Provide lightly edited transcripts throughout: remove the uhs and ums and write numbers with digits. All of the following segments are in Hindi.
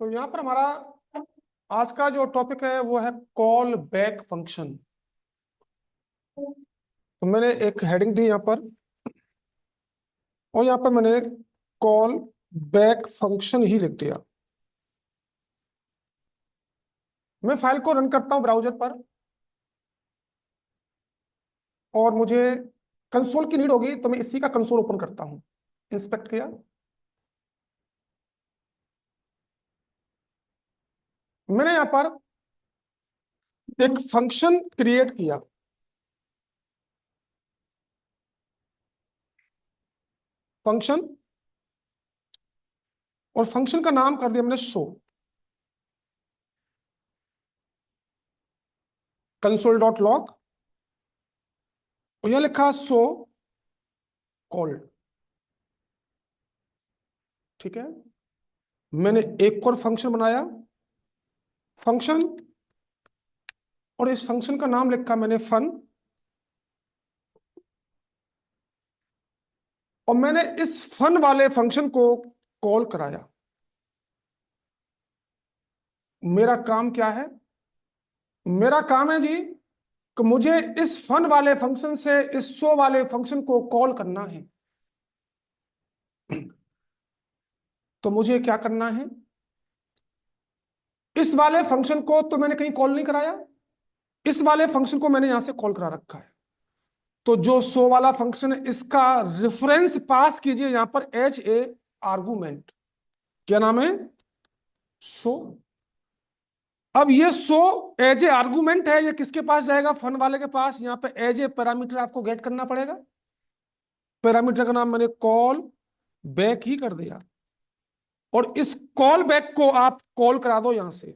तो यहाँ पर हमारा आज का जो टॉपिक है वो है कॉल बैक फंक्शन। तो मैंने एक हेडिंग दी यहाँ पर और यहाँ पर मैंने कॉल बैक फंक्शन ही लिख दिया। मैं फाइल को रन करता हूँ ब्राउजर पर और मुझे कंसोल की नीड होगी तो मैं इसी का कंसोल ओपन करता हूँ। इंस्पेक्ट किया, मैंने यहाँ पर एक फंक्शन क्रिएट किया। फंक्शन और फंक्शन का नाम कर दिया मैंने शो। कंसोल डॉट लॉग और यह लिखा शो कॉल्ड। ठीक है, मैंने एक और फंक्शन बनाया फंक्शन और इस फंक्शन का नाम लिखा मैंने फन और मैंने इस फन वाले फंक्शन को कॉल कराया। मेरा काम क्या है? मेरा काम है जी कि मुझे इस फन वाले फंक्शन से इस शो वाले फंक्शन को कॉल करना है। तो मुझे क्या करना है? इस वाले फंक्शन को तो मैंने कहीं कॉल नहीं कराया, इस वाले फंक्शन को मैंने यहां से कॉल करा रखा है। तो जो शो वाला फंक्शन है इसका रेफरेंस पास कीजिए यहां पर एज ए आर्गुमेंट। क्या नाम है? शो। अब ये शो एज ए आर्गुमेंट है, ये किसके पास जाएगा? फन वाले के पास। यहां पे एज ए पैरामीटर आपको गेट करना पड़ेगा। पैरामीटर का नाम मैंने कॉल बैक ही कर दिया और इस कॉल बैक को आप कॉल करा दो। यहां से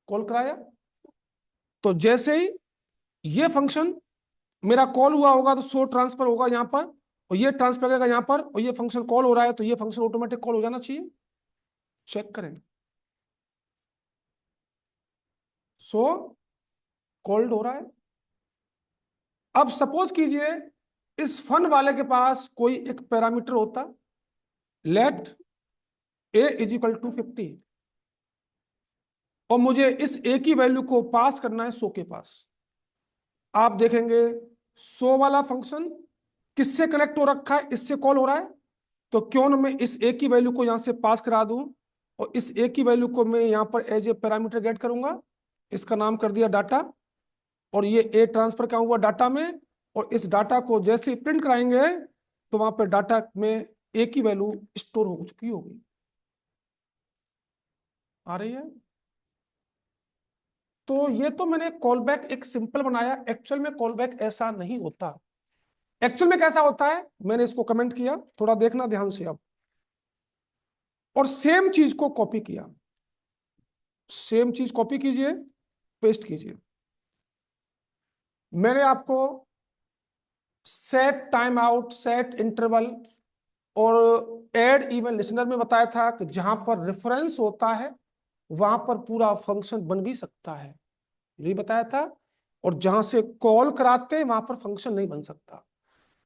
कॉल कराया तो जैसे ही ये फंक्शन मेरा कॉल हुआ होगा तो शो ट्रांसफर होगा यहां पर और ये ट्रांसफर करेगा यहां पर और ये फंक्शन कॉल हो रहा है तो ये फंक्शन ऑटोमेटिक कॉल हो जाना चाहिए। चेक करें, शो कॉल्ड हो रहा है। अब सपोज कीजिए इस फन वाले के पास कोई एक पैरामीटर होता, let A is equal to 50 और मुझे इस ए की वैल्यू को पास करना है शो के पास। आप देखेंगे शो वाला फंक्शन किससे कनेक्ट हो रखा है? इससे कॉल हो रहा है। तो क्यों ना मैं इस ए की वैल्यू को यहां से पास करा दूं और इस ए की वैल्यू को मैं यहां पर एज ए पैरामीटर गेट करूंगा। इसका नाम कर दिया डाटा और ये ए ट्रांसफर क्या हुआ डाटा में और इस डाटा को जैसे प्रिंट कराएंगे तो वहां पर डाटा में ए की वैल्यू स्टोर हो चुकी होगी। आ रही है? तो ये तो मैंने कॉल बैक एक सिंपल बनाया। एक्चुअल में कॉल बैक ऐसा नहीं होता। एक्चुअल में कैसा होता है मैंने इसको कमेंट किया, थोड़ा देखना ध्यान से अब। और सेम चीज को कॉपी किया, सेम चीज कॉपी कीजिए, पेस्ट कीजिए। मैंने आपको set time out, set interval और ऐड इवन लिसनर में बताया था कि जहां पर रेफरेंस होता है वहां पर पूरा फंक्शन बन भी सकता है, यही बताया था। और जहां से कॉल कराते हैं वहां पर फंक्शन नहीं बन सकता।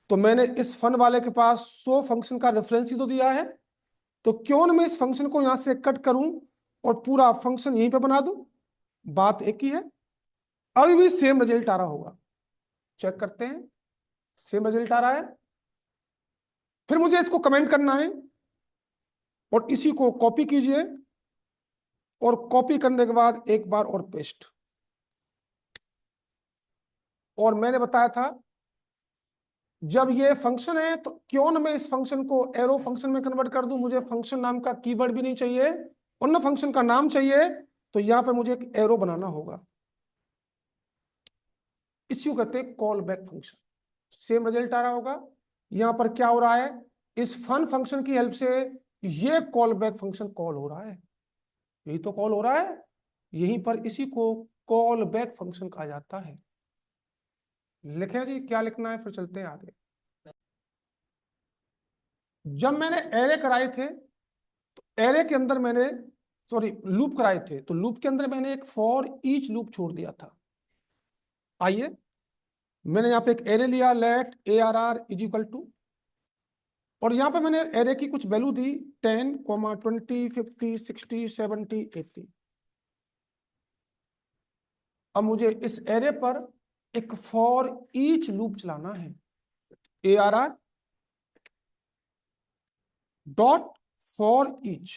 तो मैंने इस फन वाले के पास 100 फंक्शन का रेफरेंस ही तो दिया है, तो क्यों ना मैं इस फंक्शन को यहां से कट करूं और पूरा फंक्शन यहीं पे बना दूं। बात एक ही है। अभी भी सेम रिजल्ट आ रहा होगा, चेक करते हैं। सेम रिजल्ट आ रहा है। फिर मुझे इसको कमेंट करना है और इसी को कॉपी कीजिए और कॉपी करने के बाद एक बार और पेस्ट। और मैंने बताया था जब ये फंक्शन है तो क्यों ना मैं इस फंक्शन को एरो फंक्शन में कन्वर्ट कर दूं। मुझे फंक्शन नाम का कीवर्ड भी नहीं चाहिए और ना फंक्शन का नाम चाहिए, तो यहां पे मुझे एक एरो बनाना होगा। इसी को कहते हैं call back function. Same result आ रहा होगा। यहां पर क्या हो रहा है? इस फन फंक्शन की हेल्प से ये कॉल बैक फंक्शन कॉल हो रहा है। यही तो कॉल हो रहा है यहीं पर। इसी को कॉल बैक फंक्शन कहा जाता है। लिखे जी, क्या लिखना है फिर चलते हैं आगे। जब मैंने एरे कराए थे तो एरे के अंदर मैंने सॉरी लूप कराए थे, तो लूप के अंदर मैंने एक फॉर ईच लूप छोड़ दिया था। आइए, मैंने यहाँ पे एक एरे लिया, let A R R is equal to और यहां पे मैंने एरे की कुछ वैल्यू दी 10, 20, 50, 60, 70, 80। अब मुझे इस एरे पर एक फॉर ईच लूप चलाना है, ARR डॉट फॉर ईच।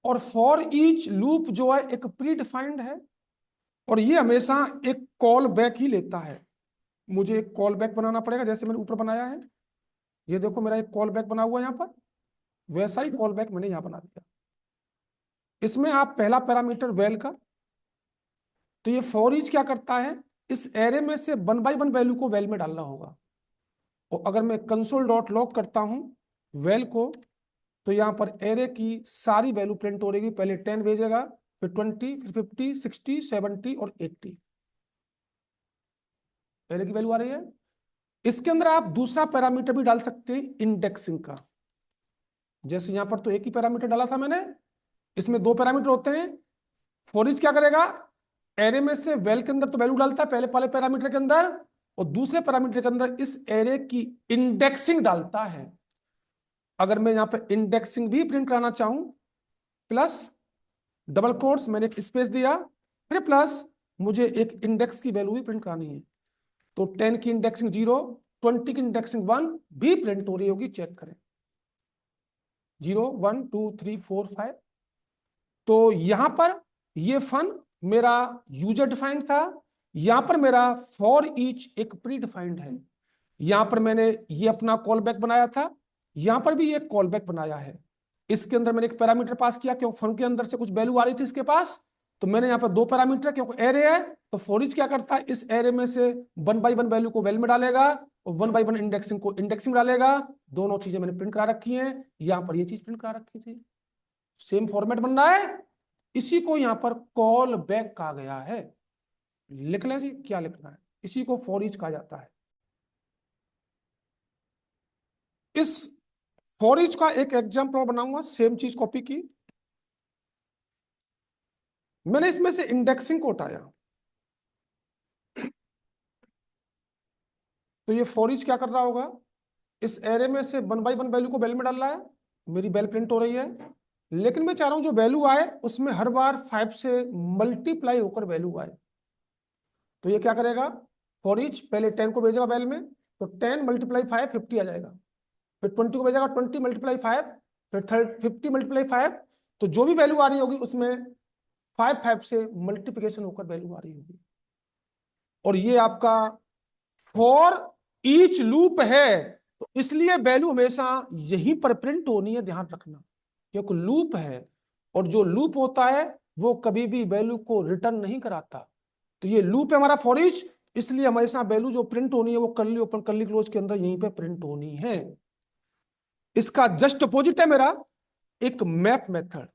और फॉर ईच लूप जो है एक प्री डिफाइंड है और ये हमेशा एक कॉल बैक ही लेता है। मुझे एक कॉल बैक बनाना पड़ेगा, जैसे मैंने ऊपर बनाया है। ये देखो मेरा एक कॉल बैक बना हुआ है यहां पर, वैसा ही कॉल बैक मैंने यहां बना दिया। इसमें आप पहला पैरामीटर वेल का, तो ये फॉर ईच क्या करता है, इस एरे में से 1 बाई 1 वैल्यू को वेल में डालना होगा। और अगर मैं कंसोल डॉट लॉग करता हूं वेल को, तो यहां पर एरे की सारी वैल्यू प्रिंट हो रहेगी। पहले 10 भेजेगा, फिर 20, फिर 50, 60, 70 और 80 एरे की वैल्यू आ रही है। इसके अंदर आप दूसरा पैरामीटर भी डाल सकते हैं इंडेक्सिंग का। जैसे यहां पर तो एक ही पैरामीटर डाला था मैंने, इसमें 2 पैरामीटर होते हैं। फॉर ईच क्या करेगा, एरे में से वेल के अंदर तो वैल्यू डालता है पहले वाले पैरामीटर के अंदर, और दूसरे पैरामीटर के अंदर इस एरे की इंडेक्सिंग डालता है। अगर मैं यहां पे इंडेक्सिंग भी प्रिंट कराना चाहूं, प्लस डबल कोट्स मैंने एक स्पेस दिया, फिर प्लस मुझे एक इंडेक्स की वैल्यू भी प्रिंट करानी है। तो 10 की इंडेक्सिंग 0, 20 की इंडेक्सिंग 1 भी प्रिंट हो रही होगी, चेक करें। 0, 1, 2, 3, 4, 5। तो यहां पर ये फन मेरा यूजर डिफाइंड था, यहां पर मेरा फॉर ईच एक प्री डिफाइंड है। यहां पर मैंने ये अपना कॉल बैक बनाया था, यहां पर भी एक कॉल बैक बनाया है। इसके अंदर मैंने एक पैरामीटर पास किया क्योंकि फन के अंदर से कुछ वैल्यू आ रही थी इसके पास, तो मैंने यहाँ पर 2 पैरामीटर, क्योंकि एरे है तो फॉर ईच क्या करता है, इस एरे में से 1 बाई 1 वैल्यू को वेल में डालेगा और 1 बाई 1 इंडेक्सिंग को इंडेक्सिंग डालेगा। दोनों चीजें मैंने प्रिंट करा रखी हैं, यहाँ पर ये चीज प्रिंट करा रखी थी। सेम फॉर्मेट बन रहा है, इसी को यहाँ पर कॉल बैक कहा गया है। लिख लें जी, क्या लिखना है, इसी को फॉर ईच कहा जाता है। इस फॉर ईच का एक एग्जाम्पल बनाऊंगा, सेम चीज कॉपी की। मैंने इसमें से इंडेक्सिंग को हटाया, तो ये फॉर ईच क्या कर रहा होगा, इस एरे में से 1 बाई 1 वैल्यू को वेल में डाल रहा है, मेरी वेल प्रिंट हो रही है। लेकिन मैं चाह रहा हूं जो वैल्यू आए उसमें हर बार 5 से मल्टीप्लाई होकर वैल्यू आए। तो ये क्या करेगा, फॉर ईच पहले 10 को भेजेगा वेल में, तो 10 मल्टीप्लाई 5 50 आ जाएगा। फिर 20 को भेजेगा, 20 मल्टीप्लाई 5, फिर 50 मल्टीप्लाई 5। तो जो भी वैल्यू आ रही होगी उसमें 5 से मल्टीप्लिकेशन होकर वैल्यू आ रही होगी। और ये आपका फॉर ईच लूप है, तो इसलिए वैल्यू हमेशा यहीं पर प्रिंट होनी है, ध्यान रखना, क्योंकि लूप है। और जो लूप होता है वो कभी भी वैल्यू को रिटर्न नहीं कराता। तो ये लूप है हमारा फॉर ईच, इसलिए हमेशा वैल्यू जो प्रिंट होनी है वो कर्ली ओपन कर्ली क्लोज के अंदर यहीं पे प्रिंट होनी है। इसका जस्ट अपोजिट है मेरा एक मैप मेथड।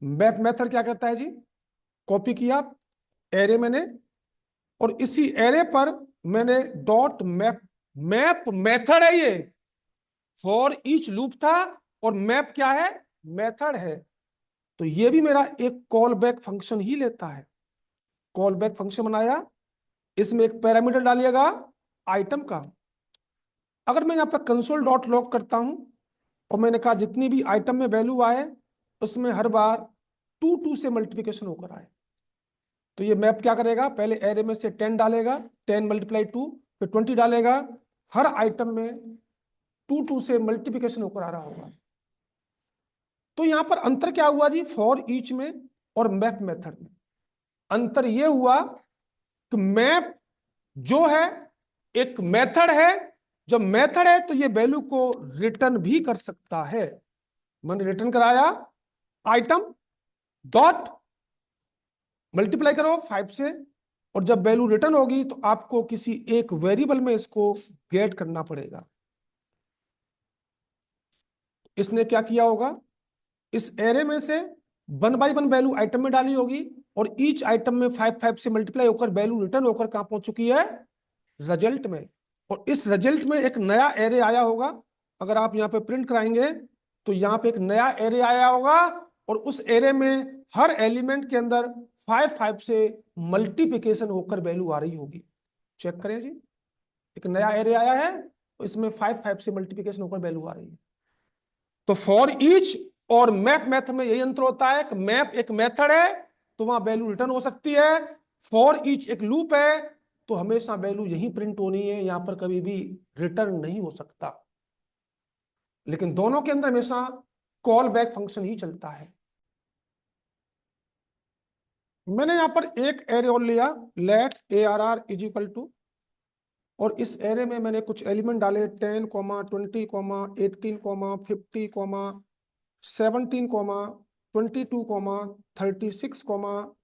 मैप मेथड क्या कहता है जी, कॉपी किया एरे मैंने, और इसी एरे पर मैंने डॉट मैप, मैप मेथड है ये, फॉर ईच लूप था और मैप क्या है, मेथड है। तो ये भी मेरा एक कॉल बैक फंक्शन ही लेता है। कॉल बैक फंक्शन बनाया, इसमें एक पैरामीटर डालिएगा आइटम का। अगर मैं यहाँ पर कंसोल डॉट लॉग करता हूं और मैंने कहा जितनी भी आइटम में वैल्यू आए उसमें हर बार 2 से मल्टीप्लिकेशन होकर आए, तो ये मैप क्या करेगा, पहले एरे में से 10 डालेगा, 10 मल्टीप्लाई 2, फिर 20 डालेगा। हर आइटम में 2 से मल्टीप्लिकेशन होकर आ रहा होगा। तो यहां पर अंतर क्या हुआ जी, फॉर ईच में और मैप मेथड में अंतर यह हुआ कि मैप जो है एक मेथड है, जब मेथड है तो ये वैल्यू को रिटर्न भी कर सकता है। मैंने रिटर्न कराया आइटम डॉट मल्टीप्लाई करो 5 से, और जब वैल्यू रिटर्न होगी तो आपको किसी एक वेरिएबल में इसको गेट करना पड़ेगा। इसने क्या किया होगा, इस एरे में से 1 बाई 1 वैल्यू आइटम में डाली होगी और ईच आइटम में 5 से मल्टीप्लाई होकर वैल्यू रिटर्न होकर कहां पहुंच चुकी है, रिजल्ट में। और इस रिजल्ट में एक नया एरे आया होगा। अगर आप यहाँ पे प्रिंट कराएंगे तो यहाँ पे एक नया एरे आया होगा और उस एरे में हर एलिमेंट के अंदर 5 से मल्टीप्लिकेशन होकर वैल्यू आ रही होगी। चेक करें जी, एक नया एरे आया है, इसमें 5 से मल्टीप्लिकेशन होकर वैल्यू आ रही है। तो फॉर ईच और मैप मेथड में यही अंतर होता है कि मैप एक मेथड है तो वहां वैल्यू रिटर्न हो सकती है, फॉर ईच एक लूप है तो हमेशा वैल्यू यही प्रिंट होनी है, यहां पर कभी भी रिटर्न नहीं हो सकता। लेकिन दोनों के अंदर हमेशा कॉल बैक फंक्शन ही चलता है। मैंने यहां पर एक एरे और लिया, let ARR is equal to, और इस एरे में मैंने कुछ एलिमेंट डाले 10, 20, 18, 50, 17, 22, 36,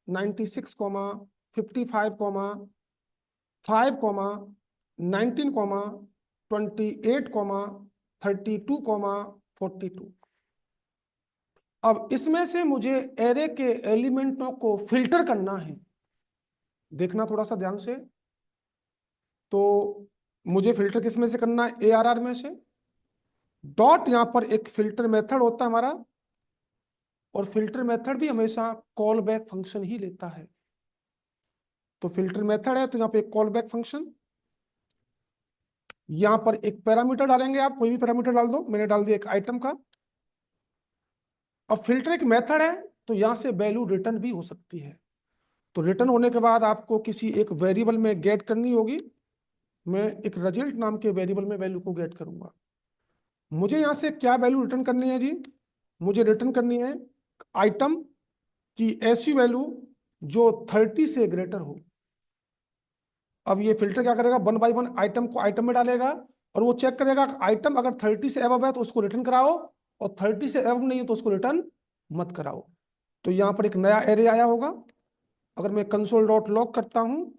96, 55, 5, 19, 28, 32, 42। अब इसमें से मुझे एरे के एलिमेंटों को फिल्टर करना है। देखना थोड़ा सा ध्यान से। तो मुझे फिल्टर किस में से करना है? ARR में से। डॉट यहां पर एक फिल्टर मेथड होता है हमारा, और फिल्टर मेथड भी हमेशा कॉल बैक फंक्शन ही लेता है। तो फिल्टर मेथड है तो यहाँ पे एक कॉल बैक फंक्शन, यहां पर एक पैरामीटर डालेंगे, आप कोई भी पैरामीटर डाल दो, मैंने डाल दिया एक आइटम का। अब फिल्टर एक मेथड है तो यहां से वैल्यू रिटर्न भी हो सकती है। तो रिटर्न होने के बाद आपको किसी एक वेरिएबल में गेट करनी होगी। मैं एक रिजल्ट नाम के वेरिएबल में वैल्यू को गेट करूंगा। मुझे यहां से क्या वैल्यू रिटर्न करनी है जी? मुझे रिटर्न करनी है आइटम की ऐसी वैल्यू जो 30 से ग्रेटर हो। अब ये फिल्टर क्या करेगा, 1 बाई 1 आइटम को आइटम में डालेगा, और वो चेक करेगा आइटम अगर 30 से एबव है तो उसको रिटर्न कराओ, और 30 से एबव नहीं है तो उसको रिटर्न मत कराओ। तो यहाँ पर एक नया एरे आया होगा। अगर मैं कंसोल डॉट लॉग करता हूँ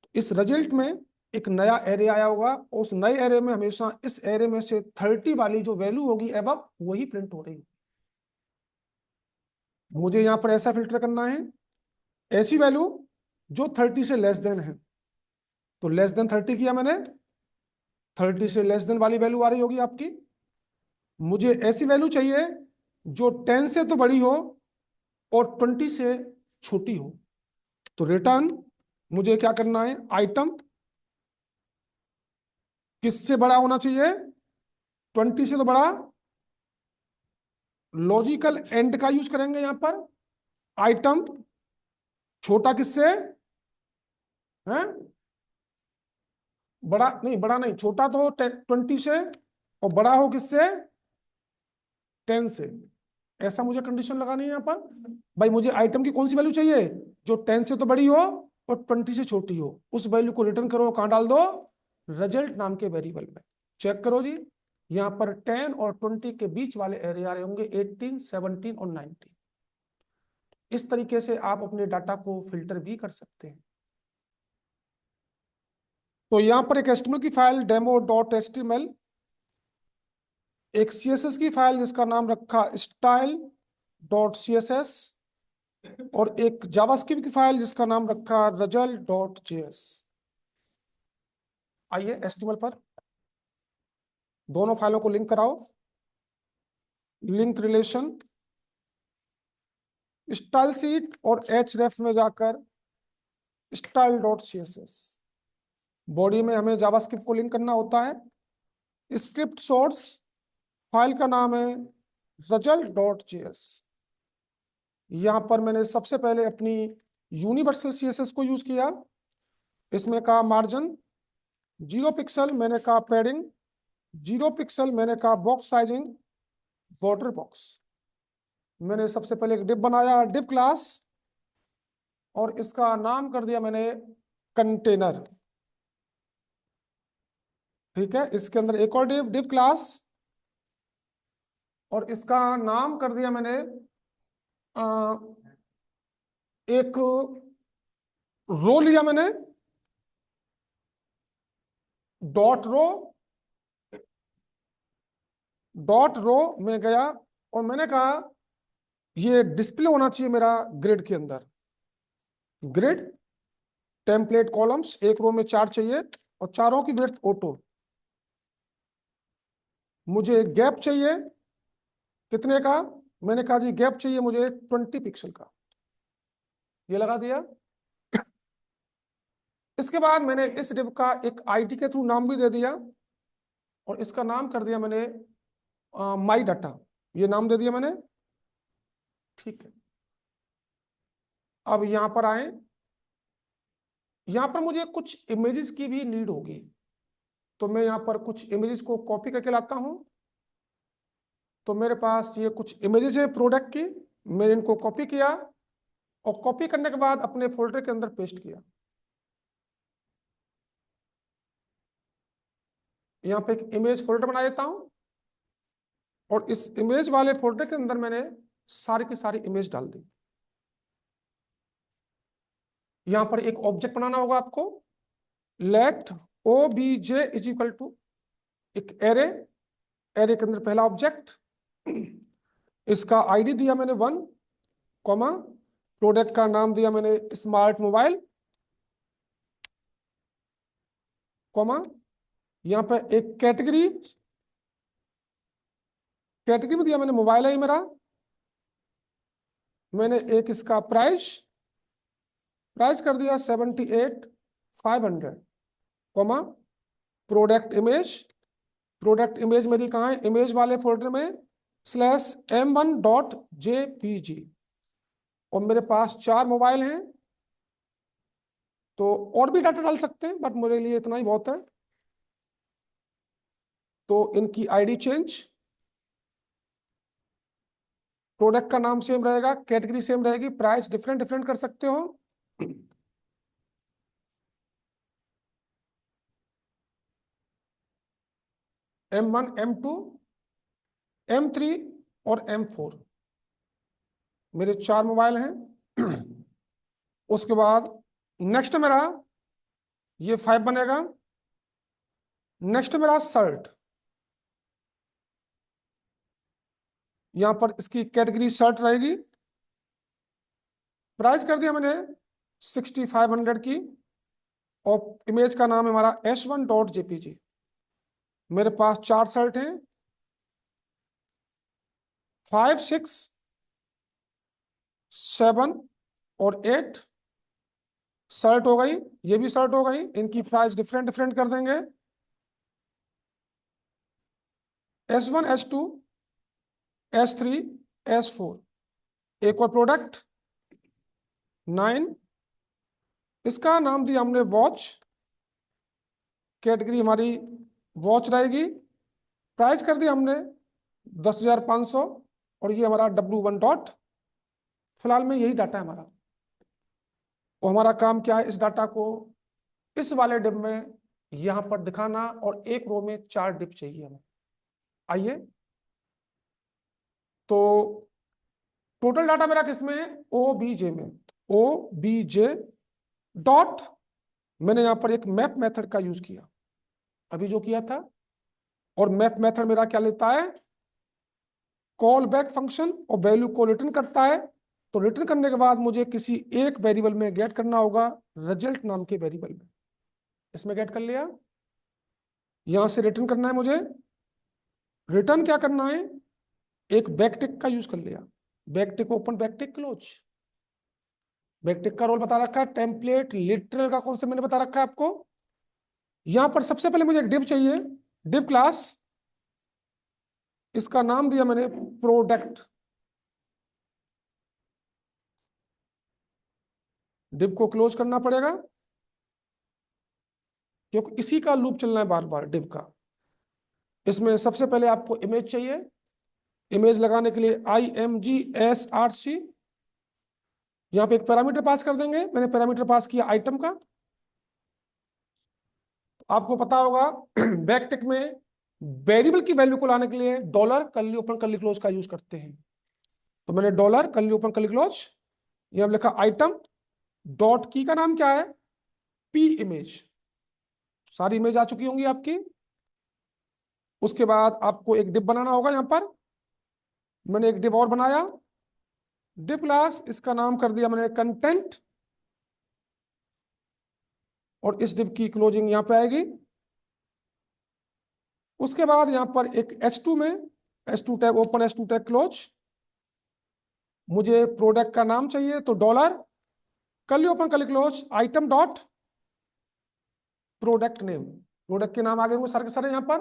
तो इस रिजल्ट में एक नया एरे आया होगा, और उस नए एरे में हमेशा इस एरे में से 30 वाली जो वैल्यू होगी एबव वही प्रिंट हो रही है। मुझे यहाँ पर ऐसा फिल्टर करना है, ऐसी वैल्यू जो 30 से लेस देन है। तो लेस देन 30 किया मैंने, 30 से लेस देन वाली वैल्यू आ रही होगी आपकी। मुझे ऐसी वैल्यू चाहिए जो 10 से तो बड़ी हो और 20 से छोटी हो। तो रिटर्न मुझे क्या करना है, आइटम किससे बड़ा होना चाहिए? 20 से तो बड़ा। लॉजिकल एंड का यूज करेंगे यहां पर। आइटम छोटा किससे है? बड़ा नहीं, बड़ा नहीं, छोटा तो 20 से, और बड़ा हो किससे? 10 से। ऐसा मुझे कंडीशन लगानी है यहाँ पर। भाई मुझे आइटम की कौन सी वैल्यू चाहिए? जो 10 से तो बड़ी हो और 20 से छोटी हो। उस वैल्यू को रिटर्न करो, कहां डाल दो? रिजल्ट नाम के वेरिएबल में। चेक करो जी, यहाँ पर 10 और 20 के बीच वाले एरे आ रहे होंगे 18, 17 और 19। इस तरीके से आप अपने डाटा को फिल्टर भी कर सकते हैं। तो यहाँ पर एक एचटीएमएल की फाइल demo.html, एक CSS की फाइल जिसका नाम रखा style.css, और एक जावास्क्रिप्ट की फाइल जिसका नाम रखा result.js। आइए HTML पर दोनों फाइलों को लिंक कराओ। लिंक रिलेशन स्टाइल शीट और href में जाकर style.css। बॉडी में हमें जावास्क्रिप्ट को लिंक करना होता है। स्क्रिप्ट सोर्स फाइल का नाम है result.js। यहां पर मैंने सबसे पहले अपनी यूनिवर्सल CSS को यूज किया। इसमें कहा मार्जिन 0 पिक्सल, मैंने कहा पैडिंग 0 पिक्सल, मैंने कहा बॉक्स साइजिंग बॉर्डर बॉक्स। मैंने सबसे पहले एक डिव बनाया, डिव क्लास, और इसका नाम कर दिया मैंने कंटेनर। ठीक है, इसके अंदर एक और डिव, डिव क्लास, और इसका नाम कर दिया मैंने एक रो लिया मैंने, डॉट रो। डॉट रो में गया और मैंने कहा ये डिस्प्ले होना चाहिए मेरा ग्रिड के अंदर। ग्रिड टेम्पलेट कॉलम्स, एक रो में 4 चाहिए, और चारों की विड्थ ऑटो। मुझे गैप चाहिए कितने का? मैंने कहा जी गैप चाहिए मुझे 20 पिक्सल का। ये लगा दिया। इसके बाद मैंने इस डिव का एक आईडी के थ्रू नाम भी दे दिया, और इसका नाम कर दिया मैंने माई डाटा, ये नाम दे दिया मैंने। ठीक है, अब यहां पर आए, यहां पर मुझे कुछ इमेजेस की भी नीड होगी, तो मैं यहां पर कुछ इमेजेस को कॉपी करके लाता हूं। तो मेरे पास ये कुछ इमेजेस है प्रोडक्ट की, मैंने इनको कॉपी किया और कॉपी करने के बाद अपने फोल्डर के अंदर पेस्ट किया। यहाँ पे एक इमेज फोल्डर बना देता हूं और इस इमेज वाले फोल्डर के अंदर मैंने सारी की सारी इमेज डाल दी। यहां पर एक ऑब्जेक्ट बनाना होगा आपको, let O B J is equal to एक एरे, एरे के अंदर पहला ऑब्जेक्ट, इसका आईडी दिया मैंने 1, कॉमा प्रोडक्ट का नाम दिया मैंने स्मार्ट मोबाइल, कॉमा यहां पे एक कैटेगरी, कैटेगरी में दिया मैंने मोबाइल है मेरा, मैंने एक इसका प्राइस, प्राइस कर दिया 78,500, comma product image, product image मेरी कहाँ है, इमेज वाले फोल्डर में /m1.jpg, और मेरे पास 4 मोबाइल हैं, तो और भी डाटा डाल सकते हैं बट मेरे लिए इतना ही बहुत है। तो इनकी आईडी चेंज, प्रोडक्ट का नाम सेम रहेगा, कैटेगरी सेम रहेगी, प्राइस डिफरेंट डिफरेंट कर सकते हो। M1, M2, M3 और M4 मेरे 4 मोबाइल हैं। उसके बाद नेक्स्ट मेरा ये 5 बनेगा, नेक्स्ट मेरा शर्ट, यहां पर इसकी कैटेगरी शर्ट रहेगी, प्राइस कर दिया मैंने 6500 की, और इमेज का नाम है हमारा S1.jpg। मेरे पास 4 शर्ट हैं, 5, 6, 7 और 8 शर्ट हो गई, ये भी शर्ट हो गई, इनकी प्राइस डिफरेंट डिफरेंट कर देंगे, S1, S2, S3, S4। एक और प्रोडक्ट 9, इसका नाम दिया हमने वॉच, कैटेगरी हमारी वॉच रहेगी, प्राइस कर दिया हमने 10,500, और ये हमारा W1 डॉट, फिलहाल में यही डाटा है हमारा। और हमारा काम क्या है, इस डाटा को इस वाले डिब में यहां पर दिखाना, और एक रो में 4 डिब चाहिए हमें। आइए, तो टोटल डाटा मेरा किसमें है, OBJ में, OBJ डॉट, मैंने यहां पर एक मैप मेथड का यूज किया अभी जो किया था, और मैप मेथड मेरा क्या लेता है, कॉल बैक फंक्शन, और वैल्यू को रिटर्न करता है। तो रिटर्न करने के बाद मुझे किसी एक वेरिएबल में गेट करना होगा, रिजल्ट नाम के वेरिएबल में, इसमें गेट कर लिया, यहां से रिटर्न करना है मुझे, रिटर्न क्या करना है, एक बैकटिक का यूज कर लिया, backtick open, backtick close. Backtick का रोल बता रखा है, टेम्पलेट लिटरल का कौन सा मैंने बता रखा है आपको। यहां पर सबसे पहले मुझे एक डिव चाहिए, डिव क्लास, इसका नाम दिया मैंने प्रोडक्ट, डिव को क्लोज करना पड़ेगा क्योंकि इसी का लूप चलना है बार बार डिव का। इसमें सबसे पहले आपको इमेज चाहिए, इमेज लगाने के लिए IMGSRC, यहां पे एक पैरामीटर पास कर देंगे, मैंने पैरामीटर पास किया आइटम का। आपको पता होगा बैकटिक में वेरिएबल की वैल्यू को लाने के लिए dollar curly open curly close का यूज करते हैं, तो मैंने dollar curly open curly close, यहां लिखा आइटम डॉट की का नाम क्या है, P इमेज, सारी इमेज आ चुकी होंगी आपकी। उसके बाद आपको एक डिव बनाना होगा, यहां पर मैंने एक डिव और बनाया, डिव क्लास, इसका नाम कर दिया मैंने कंटेंट, और इस डिव की क्लोजिंग यहां पे आएगी। उसके बाद यहां पर एक H2 में S2 tag open, S2 tag close, मुझे प्रोडक्ट का नाम चाहिए, तो dollar curly open curly close item dot product name, product के नाम आगे होंगे सारे के सारे यहां पर।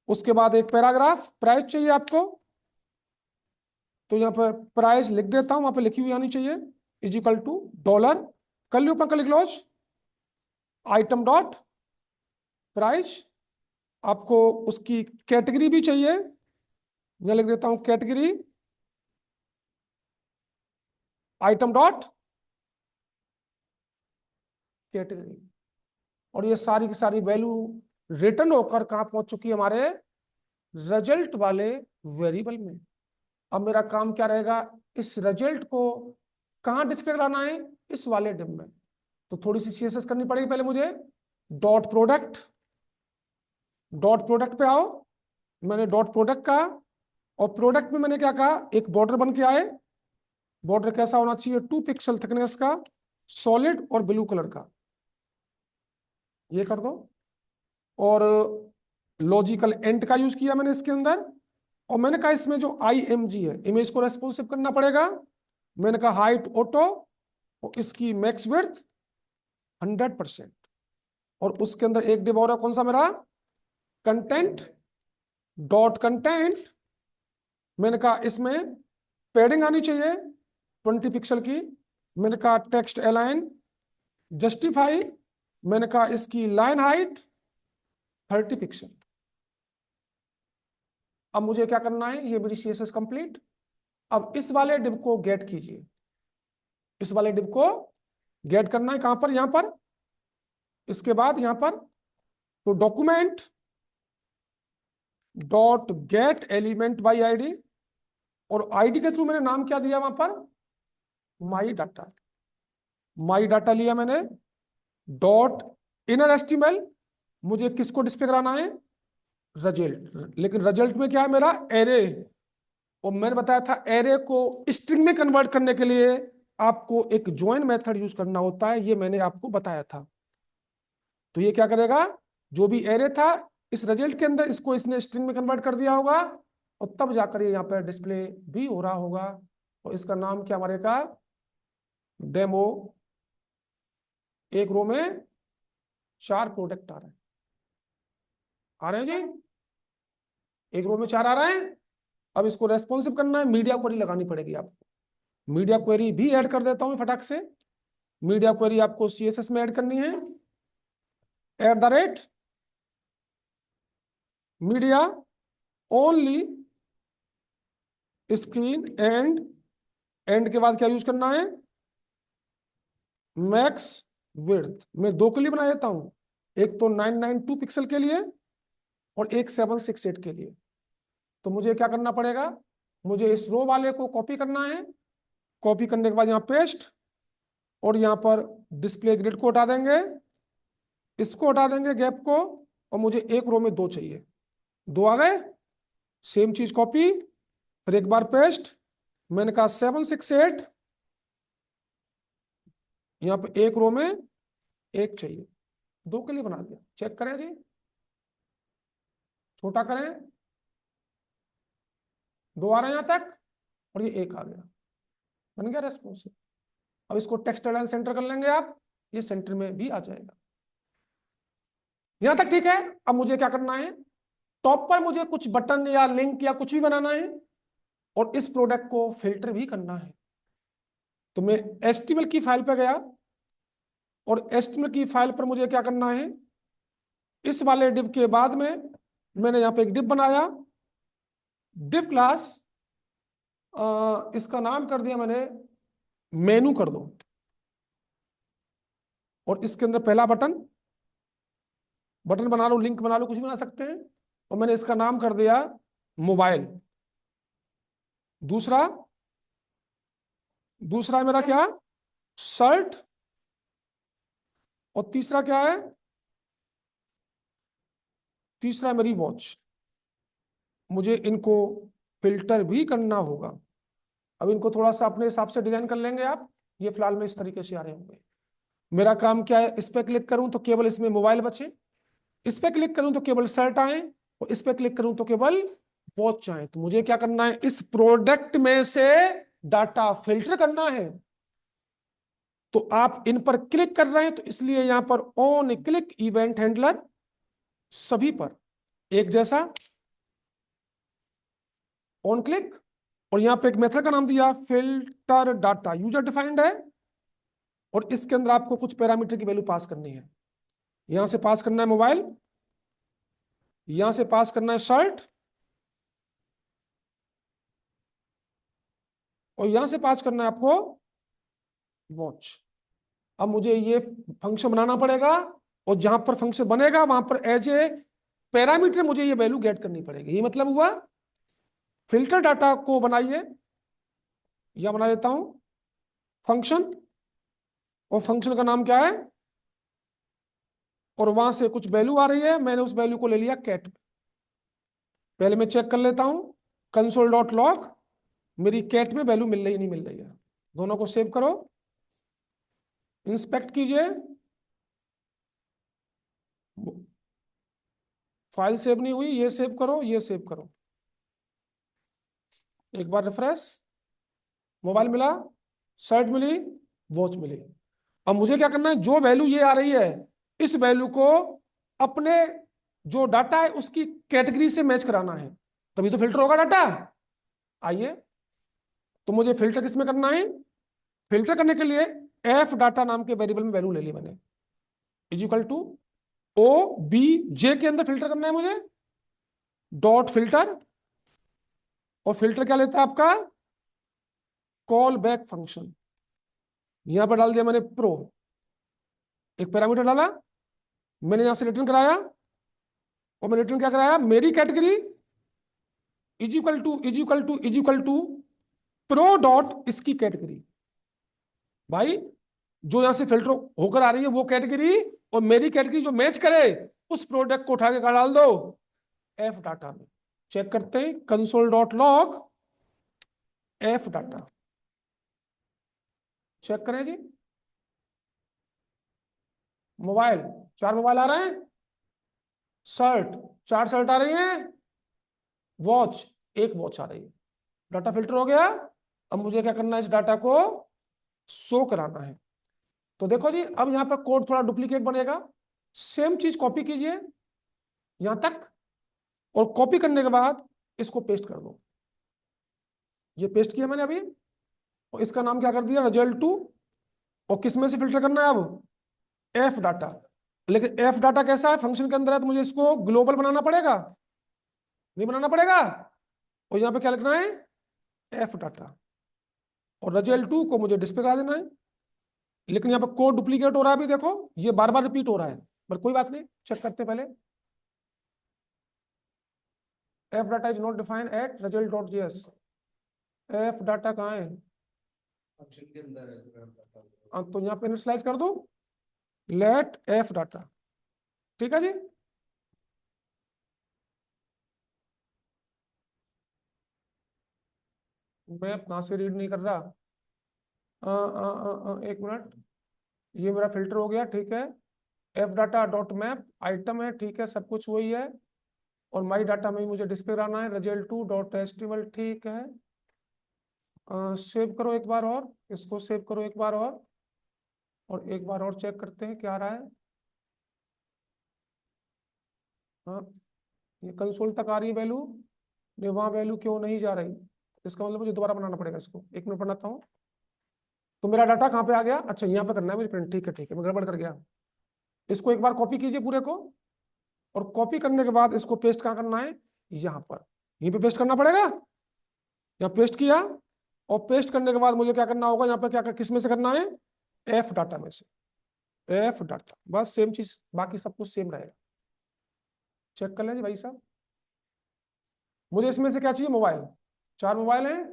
उसके बाद एक पैराग्राफ, प्राइस चाहिए आपको, तो यहाँ पर प्राइस लिख देता हूं, वहां पे लिखी हुई आनी चाहिए, इज इक्वल टू डॉलर, कर ली ऊपर क्लोज, आइटम डॉट प्राइस। आपको उसकी कैटेगरी भी चाहिए, मैं लिख देता हूं कैटेगरी आइटम डॉट कैटेगरी। और ये सारी की सारी वैल्यू रिटर्न होकर कहां पहुंच चुकी है, हमारे रिजल्ट वाले वेरिएबल में। अब मेरा काम क्या रहेगा, इस रिजल्ट को कहां डिस्प्ले कराना है, इस वाले डिव में। तो थोड़ी सी सीएसएस करनी पड़ेगी पहले मुझे। डॉट प्रोडक्ट, डॉट प्रोडक्ट पे आओ, मैंने डॉट प्रोडक्ट कहा, और प्रोडक्ट में मैंने क्या कहा, एक बॉर्डर बन के आए। बॉर्डर कैसा होना चाहिए, 2 पिक्सल थिकनेस का, सॉलिड और ब्लू कलर का, ये कर दो। और लॉजिकल एंड का यूज किया मैंने इसके अंदर, और मैंने कहा इसमें जो IMG है, इमेज को रेस्पॉन्सिव करना पड़ेगा। मैंने कहा हाइट ऑटो, और इसकी मैक्स विड्थ 100%। और उसके अंदर एक डिव और है, कौन सा मेरा, कंटेंट डॉट कंटेंट। मैंने कहा इसमें पैडिंग आनी चाहिए 20 पिक्सल की। मैंने कहा टेक्स्ट अलाइन जस्टिफाई, मैंने कहा इसकी लाइन हाइट 30 पिक्सल। अब मुझे क्या करना है, ये मेरी CSS कंप्लीट। अब इस वाले डिव को गेट कीजिए, इस वाले डिव को गेट करना है, कहां पर, यहां पर। इसके बाद यहां पर तो document dot gate element by ID, और आईडी के थ्रू मैंने नाम क्या दिया वहां पर, माई डाटा। माई डाटा लिया मैंने, डॉट इनर एस्टिमल, मुझे किसको डिस्प्ले कराना है, रिजल्ट। लेकिन रिजल्ट में क्या है मेरा, एरे। और मैंने बताया था एरे को स्ट्रिंग में कन्वर्ट करने के लिए आपको एक ज्वाइन मेथड यूज करना होता है, ये मैंने आपको बताया था। तो ये क्या करेगा, जो भी एरे था इस रिजल्ट के अंदर, इसको इसने स्ट्रिंग में कन्वर्ट कर दिया होगा, और तब जाकर ये यहाँ पर डिस्प्ले भी हो रहा होगा। और इसका नाम क्या हमारे का, डेमो। एक रो में 4 प्रोडक्ट आ रहे हैं, आ रहे हैं जी, एक रो में 4 आ रहे हैं। अब इसको रेस्पॉन्सिव करना है, मीडिया क्वेरी लगानी पड़ेगी आपको। मीडिया क्वेरी भी ऐड कर देता हूं फटाक से। मीडिया क्वेरी आपको CSS में ऐड करनी है, @ media only screen and, and के बाद क्या यूज करना है, मैक्स विड्थ। मैं 2 के लिए बना देता हूं, एक तो 992 पिक्सल के लिए, और एक 768 के लिए। तो मुझे क्या करना पड़ेगा, मुझे इस रो वाले को कॉपी करना है, कॉपी करने के बाद यहाँ पेस्ट, और यहाँ पर डिस्प्ले ग्रिड को हटा देंगे, इसको हटा देंगे गैप को, और मुझे एक रो में 2 चाहिए, 2 आ गए। सेम चीज कॉपी, फिर एक बार पेस्ट, मैंने कहा 768, यहाँ पे एक रो में 1 चाहिए, 2 के लिए बना दिया। चेक करें जी, छोटा करें, 2 आ रहे हैं यहां तक, और ये 1 आ गया, बन गया रेस्पॉन्सिव। अब इसको टेक्स्ट अलाइन सेंटर कर लेंगे आप, ये सेंटर में भी आ जाएगा। यहां तक ठीक है। अब मुझे क्या करना है, टॉप पर मुझे कुछ बटन या लिंक या कुछ भी बनाना है, और इस प्रोडक्ट को फिल्टर भी करना है। तो मैं HTML की फाइल पर गया, और HTML की फाइल पर मुझे क्या करना है, इस वाले डिव के बाद में मैंने यहां पे एक डिव बनाया, डिव क्लास, इसका नाम कर दिया मैंने मेनू कर दो। और इसके अंदर पहला बटन, बटन बना लो, लिंक बना लो, कुछ बना सकते हैं, और मैंने इसका नाम कर दिया मोबाइल। दूसरा, दूसरा मेरा क्या, शर्ट। और तीसरा क्या है, तीसरा मेरी वॉच। मुझे इनको फिल्टर भी करना होगा। अब इनको थोड़ा सा अपने हिसाब से डिजाइन कर लेंगे आप। ये फिलहाल में इस तरीके से आ रहे होंगे। मेरा काम क्या है, इस पे क्लिक करूं तो केवल इसमें मोबाइल बचे, इस पे क्लिक करूं तो केवल शर्ट आए, और इस पे क्लिक करूं तो केवल वॉच आए। तो मुझे क्या करना है, इस प्रोडक्ट में से डाटा फिल्टर करना है। तो आप इन पर क्लिक कर रहे हैं, तो इसलिए यहां पर ऑन क्लिक इवेंट हैंडलर सभी पर एक जैसा, ऑन क्लिक, और यहाँ पे एक मेथड का नाम दिया फिल्टर डाटा, यूजर डिफाइंड है, और इसके अंदर आपको कुछ पैरामीटर की वैल्यू पास करनी है। यहां से पास करना है मोबाइल, यहां से पास करना है शर्ट, और यहां से पास करना है आपको वॉच। अब मुझे ये फंक्शन बनाना पड़ेगा, और जहां पर फंक्शन बनेगा वहां पर एज ए पैरामीटर मुझे ये वैल्यू गेट करनी पड़ेगी। ये मतलब हुआ फिल्टर डाटा को बनाइए, या बना लेता हूं फंक्शन, और फंक्शन का नाम क्या है, और वहां से कुछ वैल्यू आ रही है, मैंने उस वैल्यू को ले लिया कैट। पहले मैं चेक कर लेता हूं कंसोल डॉट लॉग, मेरी कैट में वैल्यू मिल रही नहीं मिल रही है। दोनों को सेव करो, इंस्पेक्ट कीजिए, फाइल सेव नहीं हुई, ये सेव करो, ये सेव करो, एक बार रिफ्रेश, मोबाइल मिला, शर्ट मिली, वॉच मिली। अब मुझे क्या करना है, जो वैल्यू ये आ रही है इस वैल्यू को अपने जो डाटा है उसकी कैटेगरी से मैच कराना है, तभी तो फिल्टर होगा डाटा। आइए, तो मुझे फिल्टर किसमें करना है, फिल्टर करने के लिए एफ डाटा नाम के वेरिएबल में वैल्यू ले ली मैंने, is equal to O B J के अंदर फिल्टर करना है मुझे, डॉट फिल्टर, और फिल्टर क्या लेता है आपका कॉल बैक फंक्शन। यहां पर डाल दिया मैंने प्रो, एक पैरामीटर डाला, मैंने यहां से रिटर्न कराया, और मैंने रिटर्न क्या कराया, मेरी category is equal to is equal to is equal to pro dot इसकी कैटेगरी। भाई जो यहां से फिल्टर होकर आ रही है वो कैटेगरी, और मेरी कैटेगरी जो मैच करे उस प्रोडक्ट को उठा के कहा डाल दो एफ डाटा में। चेक करते हैं console dot log F data, check करें जी। मोबाइल, 4 मोबाइल आ रहे हैं, शर्ट 4 शर्ट आ रही हैं, वॉच 1 वॉच आ रही है, डाटा फिल्टर हो गया। अब मुझे क्या करना है, इस डाटा को शो कराना है। तो देखो जी, अब यहां पर कोड थोड़ा डुप्लीकेट बनेगा, सेम चीज कॉपी कीजिए यहां तक, और कॉपी करने के बाद इसको पेस्ट कर दो। ये पेस्ट किया मैंने अभी, और इसका नाम क्या कर दिया, रिजल्ट टू, और किस में से फिल्टर करना है अब, एफ डाटा। लेकिन एफ डाटा कैसा है, फंक्शन के अंदर है, तो मुझे इसको ग्लोबल बनाना पड़ेगा, नहीं बनाना पड़ेगा, और यहां पे क्या लिखना है, एफ डाटा, और रिजल्ट टू को मुझे डिस्प्ले करा देना है। लेकिन यहाँ पे कोड डुप्लीकेट हो रहा है, अभी देखो ये बार बार रिपीट हो रहा है, पर कोई बात नहीं, चेक करते पहले। F data is not defined at result dot JS, F data कहाँ है, फंक्शन के अंदर है। तो यहाँ पे इनिशियलाइज कर दो लेट एफ डाटा, ठीक है जी। मैं कहाँ से रीड नहीं कर रहा, एक मिनट, ये मेरा फिल्टर हो गया, ठीक है। F data dot map item है, ठीक है, सब कुछ वही है, और माई डाटा में मुझे डिस्प्ले कराना है रिजल्ट टू डॉट एचटीएमएल, ठीक है। सेव करो एक बार और, इसको सेव करो एक बार और एक बार और चेक करते हैं क्या आ रहा है। हाँ, ये कंसोल तक आ रही है वैल्यू, नहीं वहां वैल्यू क्यों नहीं जा रही, इसका मतलब मुझे दोबारा बनाना पड़ेगा इसको, एक मिनट बनाता हूँ। तो मेरा डाटा कहाँ पे आ गया, अच्छा यहाँ पे करना है मुझे प्रिंट, ठीक है ठीक है, मैं गड़बड़ कर गया। इसको एक बार कॉपी कीजिए पूरे को, और कॉपी करने के बाद इसको पेस्ट कहाँ करना है, यहाँ पर, यहीं पे पेस्ट करना पड़ेगा। यहाँ पेस्ट किया, और पेस्ट करने के बाद मुझे क्या करना होगा, यहाँ पे क्या किस में से करना है, एफ डाटा में से, एफ डाटा, बस सेम चीज, बाकी सब कुछ सेम रहेगा। चेक कर लें जी भाई साहब। मुझे इसमें से क्या चाहिए, मोबाइल, 4 मोबाइल है,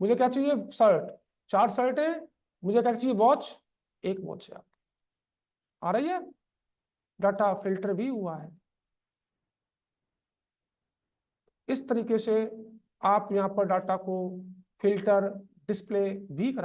मुझे क्या चाहिए, शर्ट, 4 शर्ट है, मुझे क्या चाहिए, वॉच, 1 वॉच है। आ रही है, डाटा फिल्टर भी हुआ है। इस तरीके से आप यहाँ पर डाटा को फिल्टर डिस्प्ले भी कर